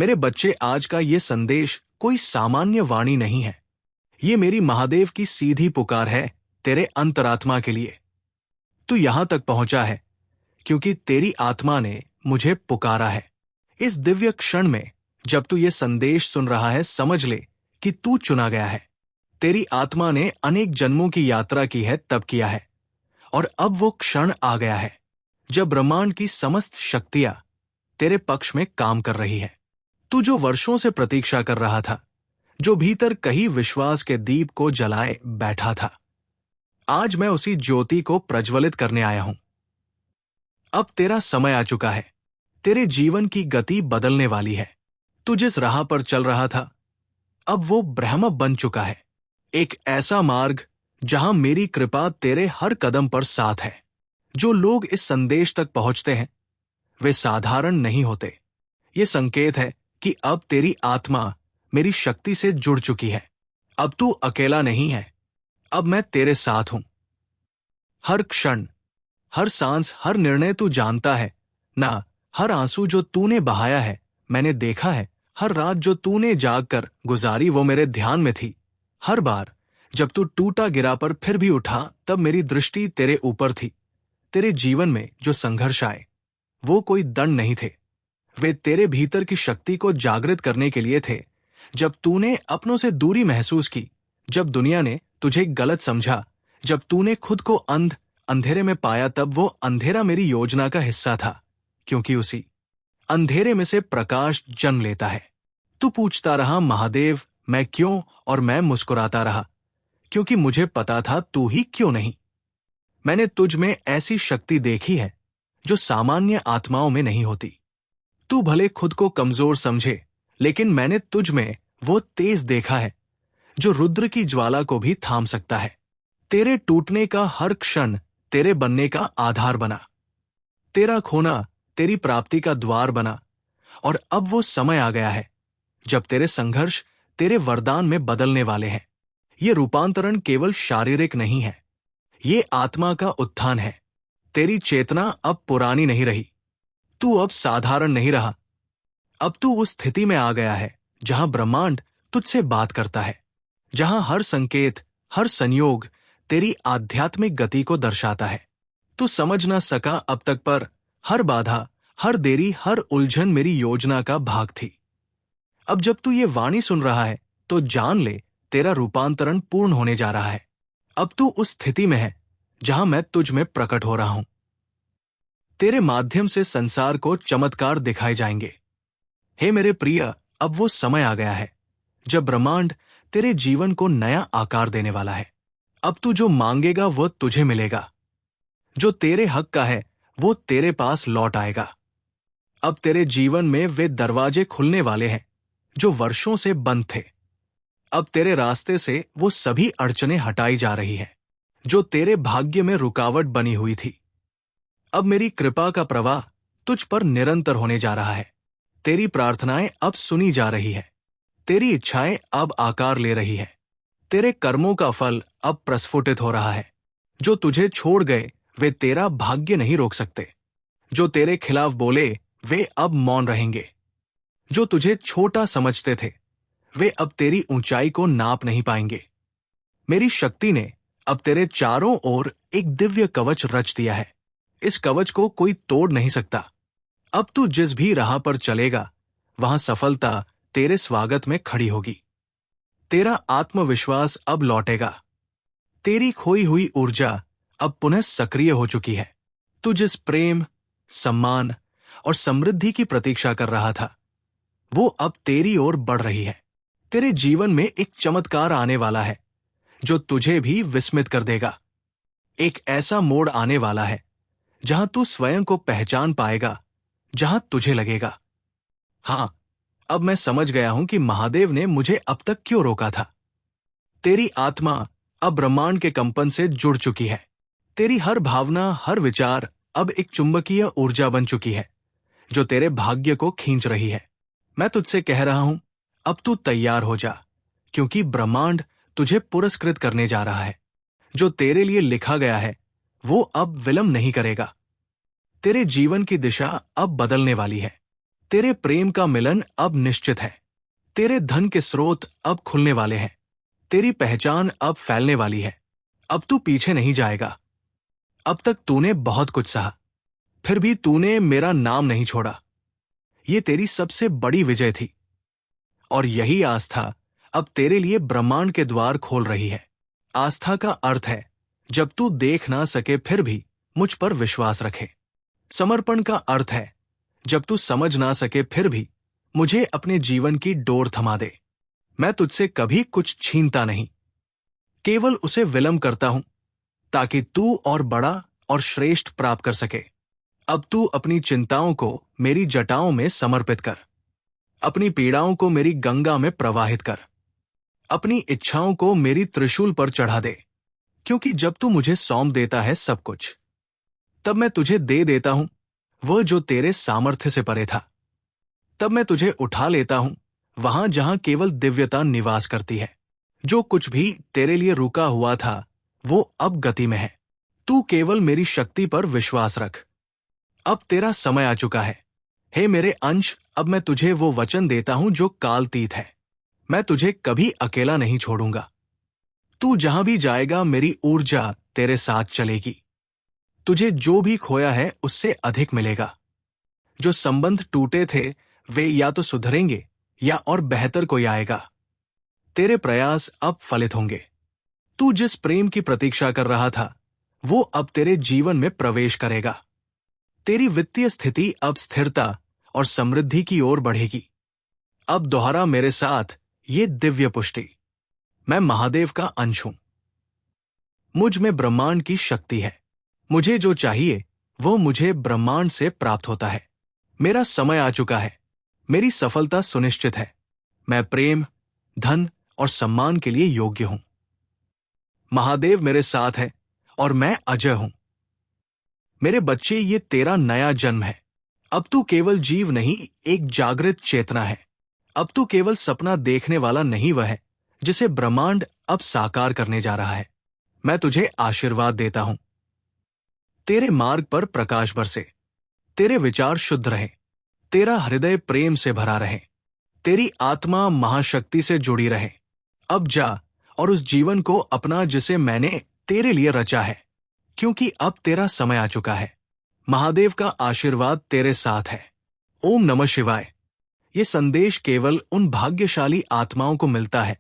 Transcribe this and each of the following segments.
मेरे बच्चे, आज का ये संदेश कोई सामान्य वाणी नहीं है। ये मेरी महादेव की सीधी पुकार है तेरे अंतरात्मा के लिए। तू यहां तक पहुंचा है क्योंकि तेरी आत्मा ने मुझे पुकारा है। इस दिव्य क्षण में जब तू ये संदेश सुन रहा है, समझ ले कि तू चुना गया है। तेरी आत्मा ने अनेक जन्मों की यात्रा की है, तब किया है, और अब वो क्षण आ गया है जब ब्रह्मांड की समस्त शक्तियां तेरे पक्ष में काम कर रही है। तू जो वर्षों से प्रतीक्षा कर रहा था, जो भीतर कहीं विश्वास के दीप को जलाए बैठा था, आज मैं उसी ज्योति को प्रज्वलित करने आया हूं। अब तेरा समय आ चुका है। तेरे जीवन की गति बदलने वाली है। तू जिस राह पर चल रहा था, अब वो ब्रह्म बन चुका है। एक ऐसा मार्ग जहां मेरी कृपा तेरे हर कदम पर साथ है। जो लोग इस संदेश तक पहुंचते हैं, वे साधारण नहीं होते। ये संकेत है कि अब तेरी आत्मा मेरी शक्ति से जुड़ चुकी है। अब तू अकेला नहीं है। अब मैं तेरे साथ हूं। हर क्षण, हर सांस, हर निर्णय तू जानता है ना। हर आंसू जो तूने बहाया है, मैंने देखा है। हर रात जो तूने जाग कर गुजारी, वो मेरे ध्यान में थी। हर बार जब तू टूटा गिरा पर फिर भी उठा, तब मेरी दृष्टि तेरे ऊपर थी। तेरे जीवन में जो संघर्ष आए, वो कोई दंड नहीं थे। वे तेरे भीतर की शक्ति को जागृत करने के लिए थे। जब तूने अपनों से दूरी महसूस की, जब दुनिया ने तुझे गलत समझा, जब तूने खुद को अंधेरे में पाया, तब वो अंधेरा मेरी योजना का हिस्सा था, क्योंकि उसी अंधेरे में से प्रकाश जन्म लेता है। तू पूछता रहा, महादेव मैं क्यों? और मैं मुस्कुराता रहा, क्योंकि मुझे पता था तू ही क्यों नहीं। मैंने तुझ में ऐसी शक्ति देखी है जो सामान्य आत्माओं में नहीं होती। तू भले खुद को कमजोर समझे, लेकिन मैंने तुझ में वो तेज देखा है जो रुद्र की ज्वाला को भी थाम सकता है। तेरे टूटने का हर क्षण तेरे बनने का आधार बना। तेरा खोना तेरी प्राप्ति का द्वार बना। और अब वो समय आ गया है जब तेरे संघर्ष तेरे वरदान में बदलने वाले हैं। ये रूपांतरण केवल शारीरिक नहीं है, ये आत्मा का उत्थान है। तेरी चेतना अब पुरानी नहीं रही। तू अब साधारण नहीं रहा। अब तू उस स्थिति में आ गया है जहां ब्रह्मांड तुझसे बात करता है, जहां हर संकेत, हर संयोग तेरी आध्यात्मिक गति को दर्शाता है। तू समझ ना सका अब तक, पर हर बाधा, हर देरी, हर उलझन मेरी योजना का भाग थी। अब जब तू ये वाणी सुन रहा है, तो जान ले तेरा रूपांतरण पूर्ण होने जा रहा है। अब तू उस स्थिति में है जहां मैं तुझ में प्रकट हो रहा हूं। तेरे माध्यम से संसार को चमत्कार दिखाए जाएंगे। हे मेरे प्रिय, अब वो समय आ गया है जब ब्रह्मांड तेरे जीवन को नया आकार देने वाला है। अब तू जो मांगेगा वो तुझे मिलेगा। जो तेरे हक का है वो तेरे पास लौट आएगा। अब तेरे जीवन में वे दरवाजे खुलने वाले हैं जो वर्षों से बंद थे। अब तेरे रास्ते से वो सभी अड़चनें हटाई जा रही हैं जो तेरे भाग्य में रुकावट बनी हुई थी। अब मेरी कृपा का प्रवाह तुझ पर निरंतर होने जा रहा है। तेरी प्रार्थनाएं अब सुनी जा रही है। तेरी इच्छाएं अब आकार ले रही है। तेरे कर्मों का फल अब प्रस्फुटित हो रहा है। जो तुझे छोड़ गए वे तेरा भाग्य नहीं रोक सकते। जो तेरे खिलाफ बोले वे अब मौन रहेंगे। जो तुझे छोटा समझते थे वे अब तेरी ऊंचाई को नाप नहीं पाएंगे। मेरी शक्ति ने अब तेरे चारों ओर एक दिव्य कवच रच दिया है। इस कवच को कोई तोड़ नहीं सकता। अब तू जिस भी राह पर चलेगा, वहां सफलता तेरे स्वागत में खड़ी होगी। तेरा आत्मविश्वास अब लौटेगा। तेरी खोई हुई ऊर्जा अब पुनः सक्रिय हो चुकी है। तू जिस प्रेम, सम्मान और समृद्धि की प्रतीक्षा कर रहा था, वो अब तेरी ओर बढ़ रही है। तेरे जीवन में एक चमत्कार आने वाला है जो तुझे भी विस्मित कर देगा। एक ऐसा मोड़ आने वाला है जहां तू स्वयं को पहचान पाएगा, जहां तुझे लगेगा, हां, अब मैं समझ गया हूं कि महादेव ने मुझे अब तक क्यों रोका था। तेरी आत्मा अब ब्रह्मांड के कंपन से जुड़ चुकी है। तेरी हर भावना, हर विचार अब एक चुंबकीय ऊर्जा बन चुकी है जो तेरे भाग्य को खींच रही है। मैं तुझसे कह रहा हूं, अब तू तैयार हो जा, क्योंकि ब्रह्मांड तुझे पुरस्कृत करने जा रहा है। जो तेरे लिए लिखा गया है वो अब विलंब नहीं करेगा। तेरे जीवन की दिशा अब बदलने वाली है। तेरे प्रेम का मिलन अब निश्चित है। तेरे धन के स्रोत अब खुलने वाले हैं। तेरी पहचान अब फैलने वाली है। अब तू पीछे नहीं जाएगा। अब तक तूने बहुत कुछ सहा, फिर भी तूने मेरा नाम नहीं छोड़ा। ये तेरी सबसे बड़ी विजय थी, और यही आस्था अब तेरे लिए ब्रह्मांड के द्वार खोल रही है। आस्था का अर्थ है जब तू देख ना सके फिर भी मुझ पर विश्वास रखे। समर्पण का अर्थ है जब तू समझ ना सके फिर भी मुझे अपने जीवन की डोर थमा दे। मैं तुझसे कभी कुछ छीनता नहीं, केवल उसे विलंब करता हूं ताकि तू और बड़ा और श्रेष्ठ प्राप्त कर सके। अब तू अपनी चिंताओं को मेरी जटाओं में समर्पित कर, अपनी पीड़ाओं को मेरी गंगा में प्रवाहित कर, अपनी इच्छाओं को मेरी त्रिशूल पर चढ़ा दे। क्योंकि जब तू मुझे सौंप देता है सब कुछ, तब मैं तुझे दे देता हूं वह जो तेरे सामर्थ्य से परे था। तब मैं तुझे उठा लेता हूं वहां जहां केवल दिव्यता निवास करती है। जो कुछ भी तेरे लिए रुका हुआ था वो अब गति में है। तू केवल मेरी शक्ति पर विश्वास रख। अब तेरा समय आ चुका है। हे मेरे अंश, अब मैं तुझे वो वचन देता हूं जो कालतीत है। मैं तुझे कभी अकेला नहीं छोड़ूंगा। तू जहां भी जाएगा मेरी ऊर्जा तेरे साथ चलेगी। तुझे जो भी खोया है उससे अधिक मिलेगा। जो संबंध टूटे थे वे या तो सुधरेंगे या और बेहतर कोई आएगा। तेरे प्रयास अब फलित होंगे। तू जिस प्रेम की प्रतीक्षा कर रहा था वो अब तेरे जीवन में प्रवेश करेगा। तेरी वित्तीय स्थिति अब स्थिरता और समृद्धि की ओर बढ़ेगी। अब दोहरा मेरे साथ ये दिव्य पुष्टि, मैं महादेव का अंश हूं। मुझ में ब्रह्मांड की शक्ति है। मुझे जो चाहिए वो मुझे ब्रह्मांड से प्राप्त होता है। मेरा समय आ चुका है। मेरी सफलता सुनिश्चित है। मैं प्रेम, धन और सम्मान के लिए योग्य हूं। महादेव मेरे साथ है और मैं अजय हूं। मेरे बच्चे, ये तेरा नया जन्म है। अब तू केवल जीव नहीं, एक जागृत चेतना है। अब तू केवल सपना देखने वाला नहीं, वह है जिसे ब्रह्मांड अब साकार करने जा रहा है। मैं तुझे आशीर्वाद देता हूं। तेरे मार्ग पर प्रकाश बरसे, तेरे विचार शुद्ध रहे, तेरा हृदय प्रेम से भरा रहे, तेरी आत्मा महाशक्ति से जुड़ी रहे। अब जा और उस जीवन को अपना जिसे मैंने तेरे लिए रचा है, क्योंकि अब तेरा समय आ चुका है। महादेव का आशीर्वाद तेरे साथ है। ओम नमः शिवाय। ये संदेश केवल उन भाग्यशाली आत्माओं को मिलता है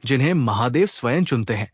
जिन्हें महादेव स्वयं चुनते हैं।